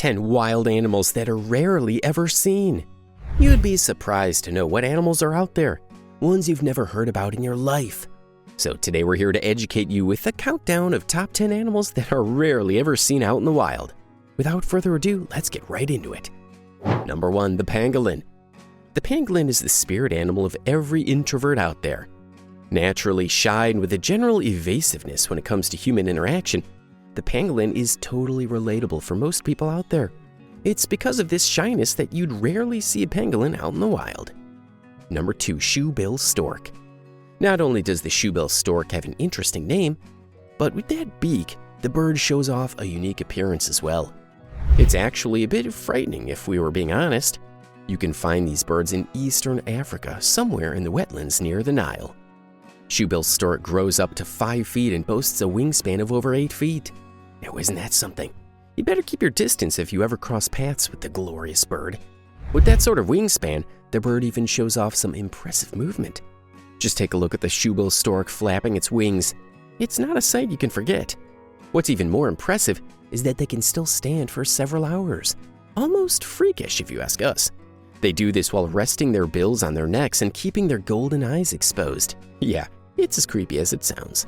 10 wild animals that are rarely ever seen. You'd be surprised to know what animals are out there, ones you've never heard about in your life. So today we're here to educate you with a countdown of top 10 animals that are rarely ever seen out in the wild. Without further ado, let's get right into it. Number 1, the pangolin. The pangolin is the spirit animal of every introvert out there. Naturally shy and with a general evasiveness when it comes to human interaction, the pangolin is totally relatable for most people out there. It's because of this shyness that you'd rarely see a pangolin out in the wild. Number 2, Shoebill Stork. Not only does the Shoebill Stork have an interesting name, but with that beak, the bird shows off a unique appearance as well. It's actually a bit frightening if we were being honest. You can find these birds in eastern Africa, somewhere in the wetlands near the Nile. Shoebill Stork grows up to 5 feet and boasts a wingspan of over 8 feet. Now isn't that something? You better keep your distance if you ever cross paths with the glorious bird. With that sort of wingspan, the bird even shows off some impressive movement. Just take a look at the Shoebill Stork flapping its wings. It's not a sight you can forget. What's even more impressive is that they can still stand for several hours. Almost freakish if you ask us. They do this while resting their bills on their necks and keeping their golden eyes exposed. Yeah, it's as creepy as it sounds.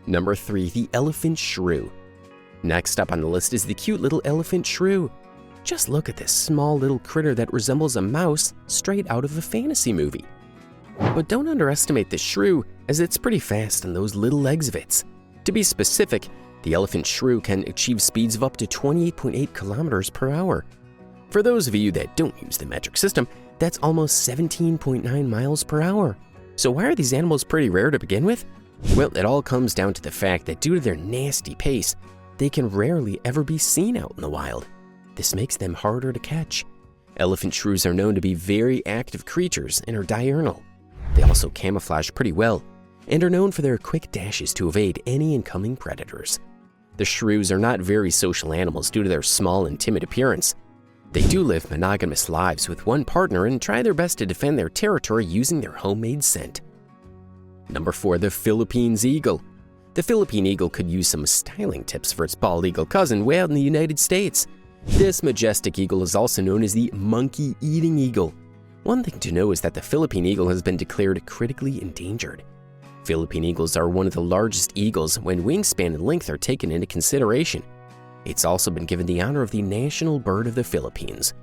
Number 3, the Elephant Shrew. Next up on the list is the cute little Elephant Shrew. Just look at this small little critter that resembles a mouse straight out of a fantasy movie. But don't underestimate the shrew, as it's pretty fast on those little legs of its. To be specific, the Elephant Shrew can achieve speeds of up to 28.8 kilometers per hour. For those of you that don't use the metric system, that's almost 17.9 miles per hour. So why are these animals pretty rare to begin with? Well, it all comes down to the fact that due to their nasty pace, they can rarely ever be seen out in the wild. This makes them harder to catch. Elephant shrews are known to be very active creatures and are diurnal. They also camouflage pretty well and are known for their quick dashes to evade any incoming predators. The shrews are not very social animals due to their small and timid appearance. They do live monogamous lives with one partner and try their best to defend their territory using their homemade scent. Number 4, the Philippines eagle. The Philippine eagle could use some styling tips for its bald eagle cousin way out in the United States. This majestic eagle is also known as the monkey-eating eagle. One thing to know is that the Philippine eagle has been declared critically endangered. Philippine eagles are one of the largest eagles when wingspan and length are taken into consideration. It's also been given the honor of the national bird of the Philippines.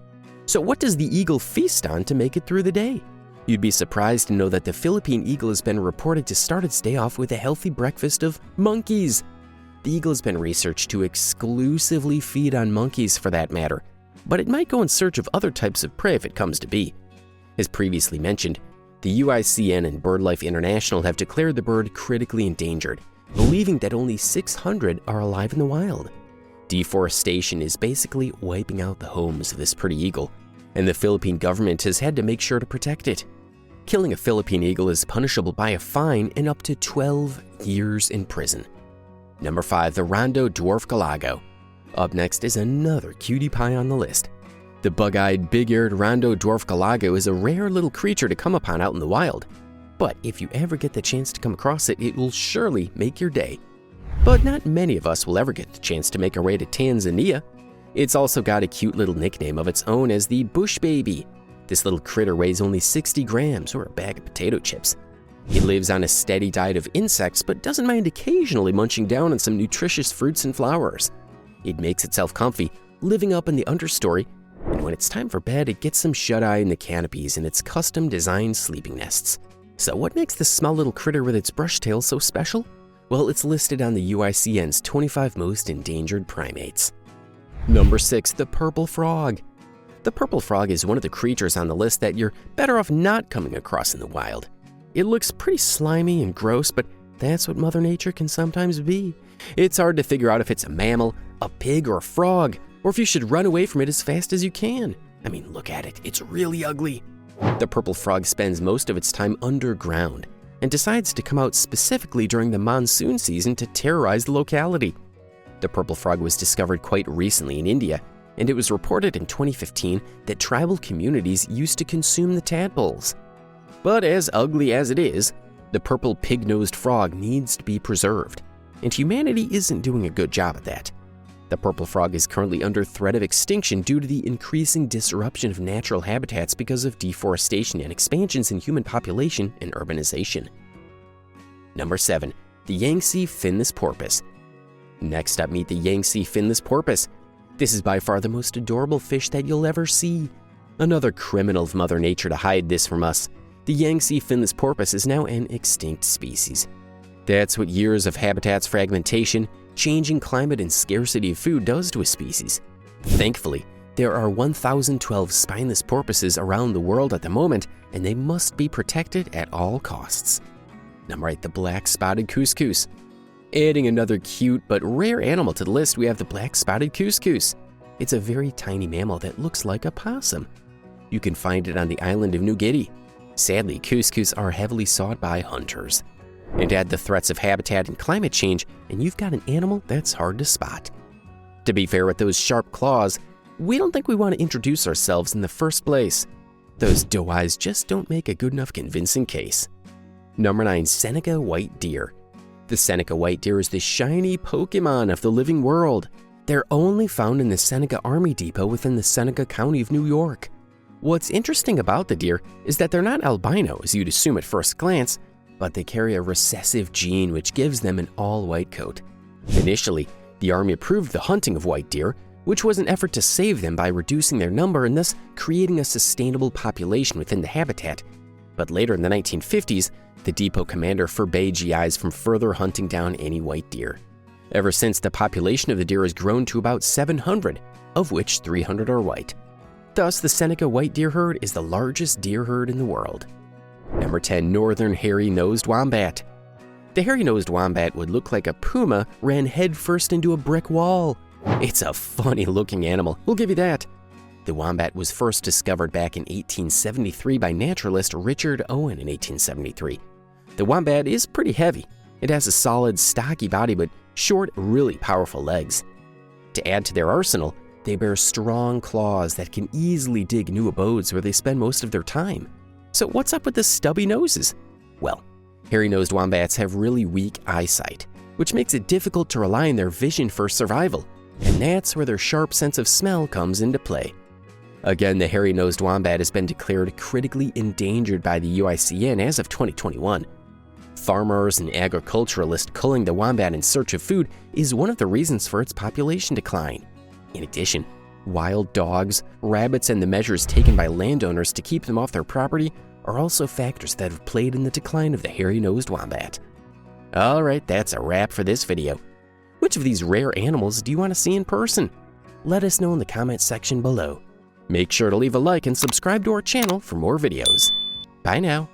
So what does the eagle feast on to make it through the day? You'd be surprised to know that the Philippine eagle has been reported to start its day off with a healthy breakfast of monkeys. The eagle has been researched to exclusively feed on monkeys for that matter, but it might go in search of other types of prey if it comes to be. As previously mentioned, the UICN and BirdLife International have declared the bird critically endangered, believing that only 600 are alive in the wild. Deforestation is basically wiping out the homes of this pretty eagle, and the Philippine government has had to make sure to protect it. Killing a Philippine eagle is punishable by a fine and up to 12 years in prison. Number 5, the Rondo Dwarf Galago. Up next is another cutie pie on the list. The bug-eyed, big-eared Rondo Dwarf Galago is a rare little creature to come upon out in the wild. But if you ever get the chance to come across it, it will surely make your day. But not many of us will ever get the chance to make our way to Tanzania. It's also got a cute little nickname of its own as the Bush Baby. This little critter weighs only 60 grams or a bag of potato chips. It lives on a steady diet of insects but doesn't mind occasionally munching down on some nutritious fruits and flowers. It makes itself comfy, living up in the understory, and when it's time for bed, it gets some shut-eye in the canopies in its custom-designed sleeping nests. So what makes this small little critter with its brush tail so special? Well, it's listed on the UICN's 25 most endangered primates. Number 6, the purple frog. The purple frog is one of the creatures on the list that you're better off not coming across in the wild. It looks pretty slimy and gross, but that's what Mother Nature can sometimes be. It's hard to figure out if it's a mammal, a pig, or a frog, or if you should run away from it as fast as you can. I mean, look at it, it's really ugly. The purple frog spends most of its time underground and decides to come out specifically during the monsoon season to terrorize the locality. The purple frog was discovered quite recently in India, and it was reported in 2015 that tribal communities used to consume the tadpoles. But as ugly as it is, the purple pig-nosed frog needs to be preserved, and humanity isn't doing a good job at that. The purple frog is currently under threat of extinction due to the increasing disruption of natural habitats because of deforestation and expansions in human population and urbanization. Number 7. The Yangtze Finless porpoise. Next up, meet the Yangtze Finless porpoise. This is by far the most adorable fish that you'll ever see. Another criminal of Mother Nature to hide this from us. The Yangtze Finless porpoise is now an extinct species. That's what years of habitats fragmentation, changing climate, and scarcity of food does to a species. Thankfully, there are 1,012 spineless porpoises around the world at the moment, and they must be protected at all costs. Number 8. The black-spotted CusCus. Adding another cute but rare animal to the list, we have the black-spotted CusCus. It's a very tiny mammal that looks like a possum. You can find it on the island of New Guinea. Sadly, CusCus are heavily sought by hunters. And add the threats of habitat and climate change, and you've got an animal that's hard to spot. To be fair, with those sharp claws, we don't think we want to introduce ourselves in the first place. Those doe eyes just don't make a good enough convincing case. Number 9. Seneca white deer. The Seneca white deer is the shiny Pokemon of the living world. They're only found in the Seneca Army Depot within the Seneca County of New York. What's interesting about the deer is that they're not albino, as you'd assume at first glance, but they carry a recessive gene which gives them an all-white coat. Initially, the Army approved the hunting of white deer, which was an effort to save them by reducing their number and thus creating a sustainable population within the habitat. But later in the 1950s, the depot commander forbade GIs from further hunting down any white deer. Ever since, the population of the deer has grown to about 700, of which 300 are white. Thus, the Seneca white deer herd is the largest deer herd in the world. Number 10. Northern hairy-nosed wombat. The hairy-nosed wombat would look like a puma ran headfirst into a brick wall. It's a funny-looking animal, we'll give you that. The wombat was first discovered back in 1873 by naturalist Richard Owen in 1873. The wombat is pretty heavy. It has a solid, stocky body but short, really powerful legs. To add to their arsenal, they bear strong claws that can easily dig new abodes where they spend most of their time. So what's up with the stubby noses? Well, hairy-nosed wombats have really weak eyesight, which makes it difficult to rely on their vision for survival, and that's where their sharp sense of smell comes into play. Again, the hairy-nosed wombat has been declared critically endangered by the UICN as of 2021. Farmers and agriculturalists culling the wombat in search of food is one of the reasons for its population decline. In addition, wild dogs, rabbits, and the measures taken by landowners to keep them off their property are also factors that have played in the decline of the hairy-nosed wombat. Alright, that's a wrap for this video. Which of these rare animals do you want to see in person? Let us know in the comments section below. Make sure to leave a like and subscribe to our channel for more videos. Bye now.